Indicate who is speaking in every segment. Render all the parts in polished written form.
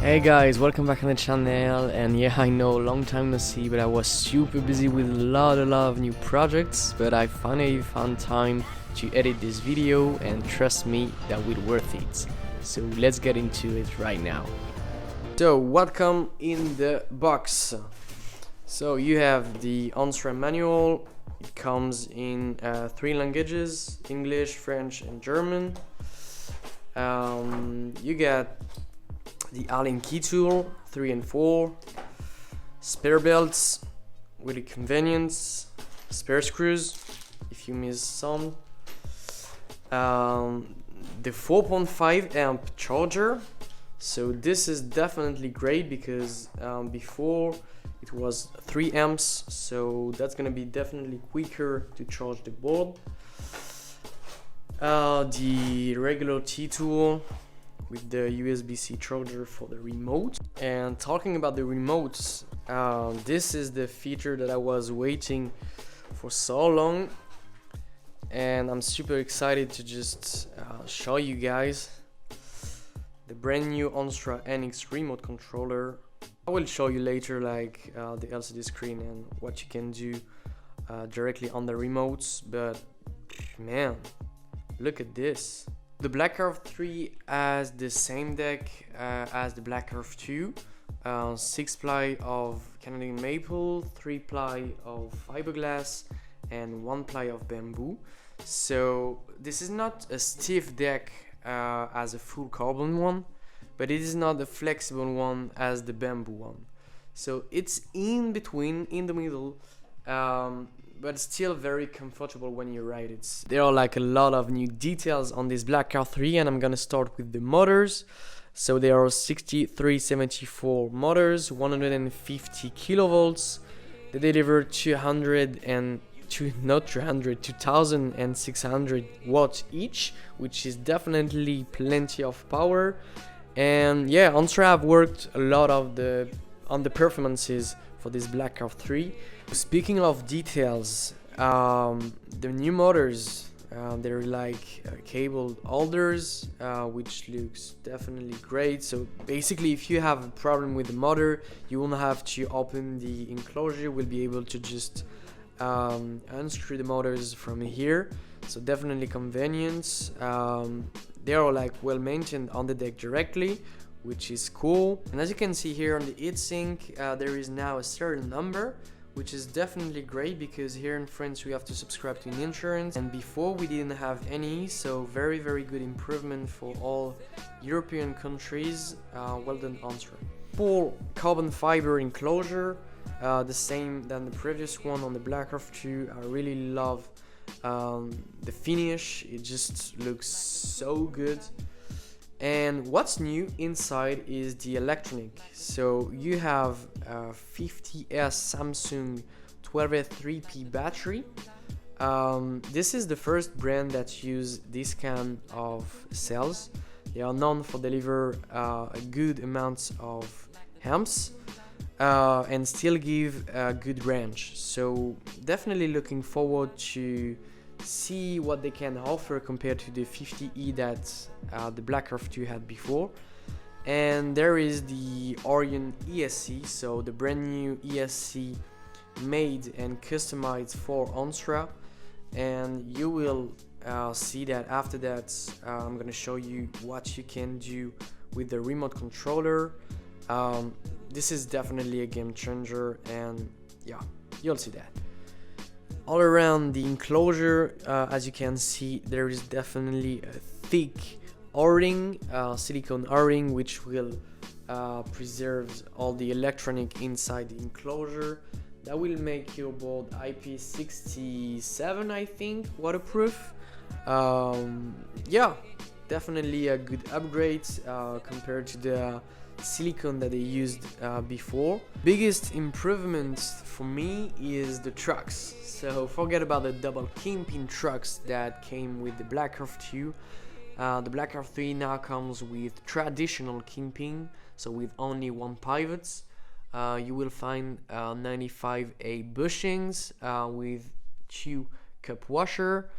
Speaker 1: Hey guys, welcome back on the channel. And yeah, I know, long time no see, but I was super busy with a lot of new projects, but I finally found time to edit this video, and trust me, that will worth it. So let's get into it right now. So what comes in the box? So you have the ONSRA manual. It comes in 3 languages: English, French and German. You get the Allen key tool 3 and 4, spare belts with a convenience, spare screws if you miss some, the 4.5 amp charger. So this is definitely great because before it was 3 amps, so that's gonna be definitely quicker to charge the board. The regular T-tool with the USB-C charger for the remote. And talking about the remotes, this is the feature that I was waiting for so long, and I'm super excited to just show you guys the brand new ONSRA NX remote controller. I will show you later like the LCD screen and what you can do directly on the remotes, but man, look at this. The Black Carve 3 has the same deck as the Black Carve 2, 6-ply of Canadian maple, 3-ply of fiberglass and 1-ply of bamboo. So this is not a stiff deck as a full carbon one, but it is not a flexible one as the bamboo one. So it's in between, in the middle, but still very comfortable when you ride it. There are like a lot of new details on this Black Carve 3, and I'm gonna start with the motors. So there are 6374 motors, 150 kilovolts. They deliver 2600 watts each, which is definitely plenty of power. And yeah, ONSRA have worked a lot on the performances for this Black Carve 3. Speaking of details, the new motors, they're like cabled holders, which looks definitely great. So basically, if you have a problem with the motor, you won't have to open the enclosure. You will be able to just unscrew the motors from here. So definitely convenience. They are like well maintained on the deck directly, which is cool. And as you can see here on the heatsink, there is now a serial number, which is definitely great because here in France we have to subscribe to an insurance, and before we didn't have any. So very good improvement for all European countries. Well done, ONSRA. Full carbon fiber enclosure, the same than the previous one on the Black Carve 2. I really love the finish. It just looks so good. And what's new inside is the electronic. So you have a 50S Samsung 12A3P battery. This is the first brand that use this kind of cells. They are known for deliver a good amount of amps and still give a good range. So definitely looking forward to see what they can offer compared to the 50E that the Black Carve 2 had before. And there is the Orion ESC, so the brand new ESC made and customized for ONSRA. And you will see that after that. I'm gonna show you what you can do with the remote controller. This is definitely a game changer, and yeah, you'll see that. All around the enclosure, as you can see, there is definitely a thick O-ring, silicone O-ring, which will preserve all the electronic inside the enclosure. That will make your board IP67, I think, waterproof. Yeah, definitely a good upgrade compared to the silicone that they used before. Biggest improvement for me is the trucks. So forget about the double kingpin trucks that came with the Black Carve 2. The Black Carve 3 now comes with traditional kingpin, so with only one pivot. You will find 95A bushings with 2 cup washer.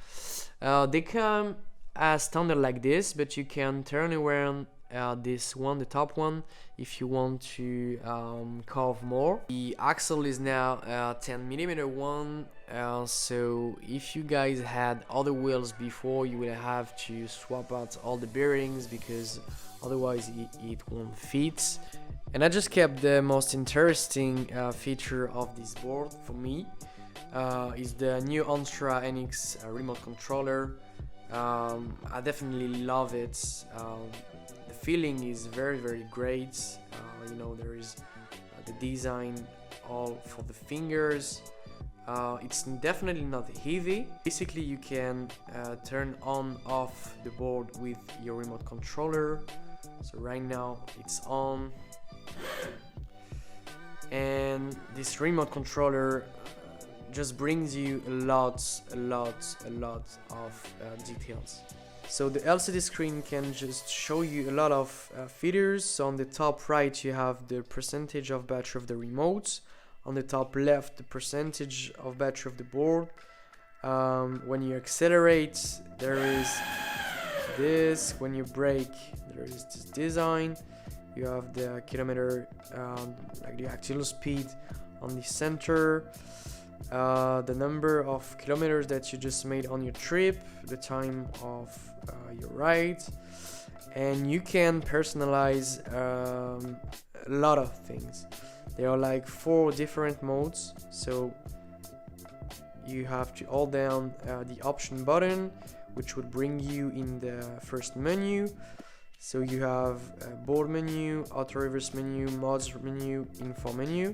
Speaker 1: They come as standard like this, but you can turn around this one, the top one, if you want to carve more. The axle is now 10mm one, so if you guys had other wheels before, you will have to swap out all the bearings because otherwise it won't fit. And I just kept the most interesting feature of this board for me, is the new ONSRA NX remote controller. I definitely love it. The feeling is very great. You know, there is the design all for the fingers. It's definitely not heavy. Basically you can turn on off the board with your remote controller. So right now it's on, and this remote controller just brings you a lot of details. So the LCD screen can just show you a lot of features. So on the top right you have the percentage of battery of the remote. On the top left, the percentage of battery of the board. When you accelerate, there is this. When you brake, there is this design. You have the kilometer, like the actual speed on the center. The number of kilometers that you just made on your trip, the time of your ride, and you can personalize a lot of things. There are like 4 different modes, so you have to hold down the option button, which would bring you in the first menu. So you have board menu, auto reverse menu, mods menu, info menu.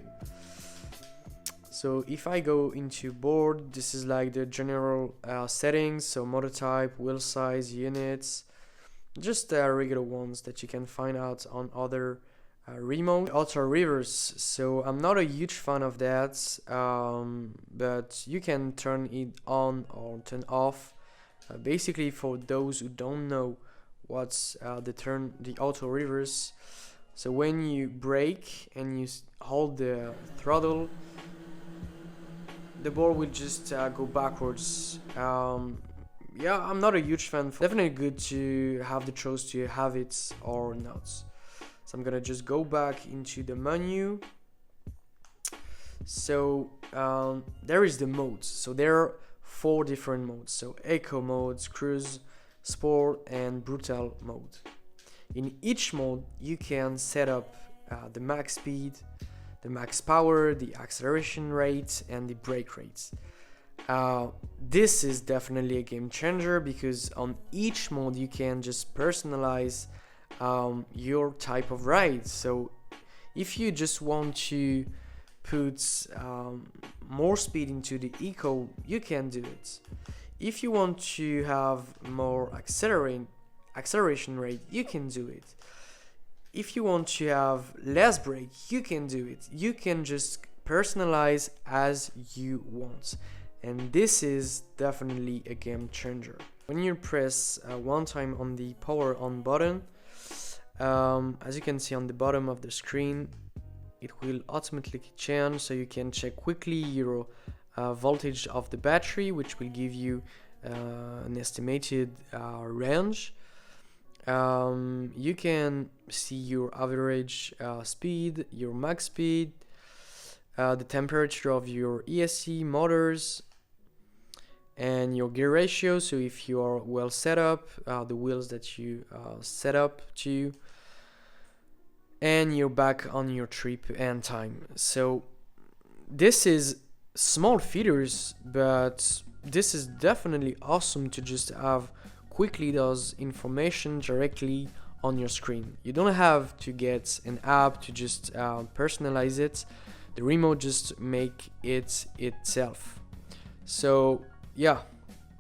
Speaker 1: So if I go into board, this is like the general settings, so motor type, wheel size, units, just regular ones that you can find out on other remote. Auto reverse, so I'm not a huge fan of that, but you can turn it on or turn off. Basically, for those who don't know what's the auto reverse, so when you brake and you hold the throttle, the board will just go backwards. Yeah, I'm not a huge fan. Definitely good to have the choice to have it or not. So I'm gonna just go back into the menu. So there is the modes. So there are 4 different modes. So eco modes, cruise, sport, and brutal mode. In each mode, you can set up the max speed, the max power, the acceleration rate, and the brake rates. This is definitely a game changer because on each mode you can just personalize your type of ride. So if you just want to put more speed into the eco, you can do it. If you want to have more acceleration rate, you can do it. If you want to have less brake, you can do it. You can just personalize as you want. And this is definitely a game changer. When you press one time on the power on button, as you can see on the bottom of the screen, it will automatically change, so you can check quickly your voltage of the battery, which will give you an estimated range. You can see your average speed, your max speed, the temperature of your ESC motors, and your gear ratio. So if you are well set up, the wheels that you set up to, and you're back on your trip and time. So this is small features, but this is definitely awesome to just have quickly those information directly on your screen. You don't have to get an app to just personalize it. The remote just make it itself. So yeah,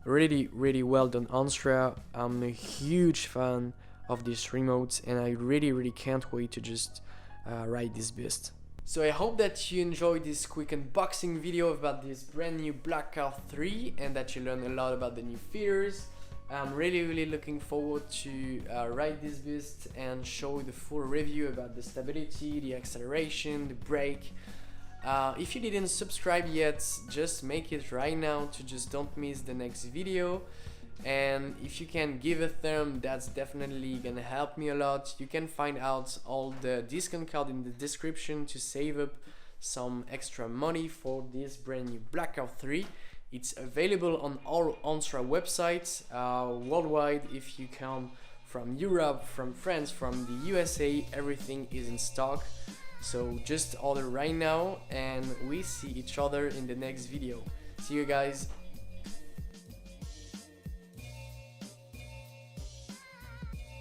Speaker 1: really well done, ONSRA. I'm a huge fan of this remote, and I really can't wait to just ride this beast. So I hope that you enjoyed this quick unboxing video about this brand new Black Carve 3 and that you learned a lot about the new features. I'm really looking forward to ride this beast and show you the full review about the stability, the acceleration, the brake. If you didn't subscribe yet, just make it right now to just don't miss the next video. and if you can give a thumb, that's definitely gonna help me a lot. You can find out all the discount code in the description to save up some extra money for this brand new Black Carve 3. It's available on all ONSRA websites worldwide. If you come from Europe, from France, from the USA, everything is in stock. So just order right now, and we see each other in the next video. See you guys.